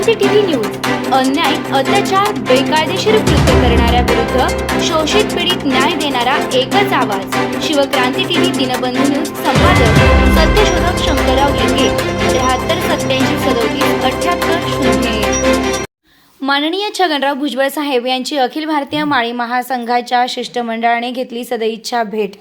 क्रांती TV news अन्याय, अत्याचार, बेकायदेशीर कृत्य करणाऱ्या विरुद्ध शोषित पीडित न्याय देणारा एकच आवाज. Shivkranti TV Dinbandhu news. संपादक सत्यशोधक शंकरराव लिंगे. 7387377880. माननीय छगनराव भुजबळ साहेब यांची अखिल भारतीय माळी महासंघाच्या शिष्टमंडळाने घेतली सदिच्छा भेट.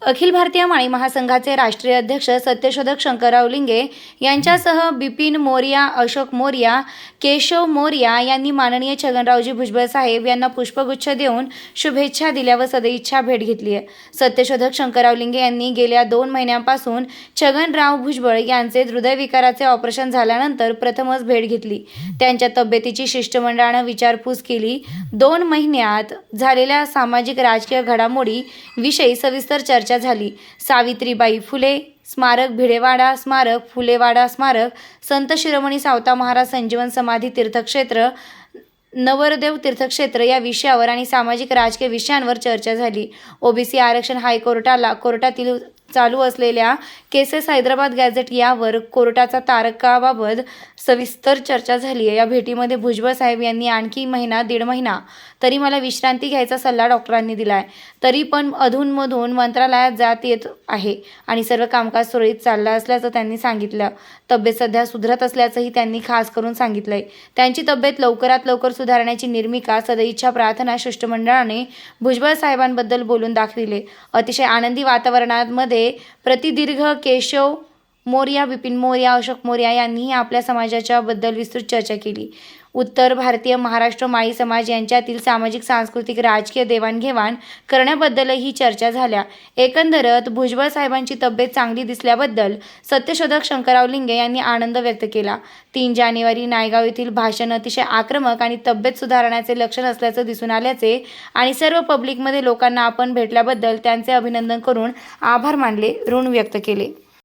अखिल भारतीय माळी महासंघाचे राष्ट्रीय अध्यक्ष सत्यशोधक शंकरराव लिंगे यांच्यासह बिपिन मोरया, अशोक मोरया, केशव मोरया यांनी माननीय छगनरावजी भुजबळ साहेब यांना पुष्पगुच्छ देऊन शुभेच्छा दिल्या व सदिच्छा भेट घेतली आहे. सत्यशोधक शंकरराव लिंगे यांनी गेल्या 2 महिन्यांपासून छगनराव भुजबळ यांचे हृदयविकाराचे ऑपरेशन झाल्यानंतर प्रथमच भेट घेतली. त्यांच्या तब्येतीची शिष्टमंडळानं विचारपूस केली. 2 महिन्यात झालेल्या सामाजिक राजकीय घडामोडी विषयी सविस्तर चर्चा झाली. सावित्रीबाई फुले स्मारक, भिडेवाडा स्मारक, फुलेवाडा स्मारक, संत शिरोमणी सावता महाराज संजीवन समाधी तीर्थक्षेत्र, नवरदेव तीर्थक्षेत्र या विषयावर आणि सामाजिक राजकीय विषयांवर चर्चा झाली. ओबीसी आरक्षण कोर्टातील चालू असलेल्या केसेस, हैदराबाद गॅझेट यावर कोर्टाचा तारकाबाबत सविस्तर चर्चा झाली. या भेटीमध्ये भुजबळ साहेब यांनी आणखी 1.5 महिना तरी मला विश्रांती घ्यायचा सल्ला डॉक्टरांनी दिलाय. तरी पण अधूनमधून मंत्रालयात जात येत आहे आणि सर्व कामकाज सुरळीत चाललं असल्याचं त्यांनी सांगितलं. तब्येत सध्या सुधरत असल्याचंही त्यांनी खास करून सांगितलंय. त्यांची तब्येत लवकरात लवकर सुधारण्याची निर्मिका सदिच्छा प्रार्थना शिष्टमंडळाने भुजबळ साहेबांबद्दल बोलून दाखविले. अतिशय आनंदी वातावरणामध्ये प्रतिदीर्घ केशव मोरया, बिपिन मोरया, अशोक मोरया यांनीही आपल्या समाजाच्या बद्दल विस्तृत चर्चा केली. उत्तर भारतीय महाराष्ट्र माळी समाज यांच्यातील सामाजिक, सांस्कृतिक, राजकीय देवाणघेवाण करण्याबद्दलही चर्चा झाल्या. एकंदरच भुजबळ साहेबांची तब्येत चांगली दिसल्याबद्दल सत्यशोधक शंकरराव लिंगे यांनी आनंद व्यक्त केला. 3 जानेवारी नायगाव येथील भाषण अतिशय आक्रमक आणि तब्येत सुधारण्याचे लक्षण असल्याचं दिसून आल्याचे आणि सर्व पब्लिकमध्ये लोकांना आपण भेटल्याबद्दल त्यांचे अभिनंदन करून आभार मानले, ऋण व्यक्त केले.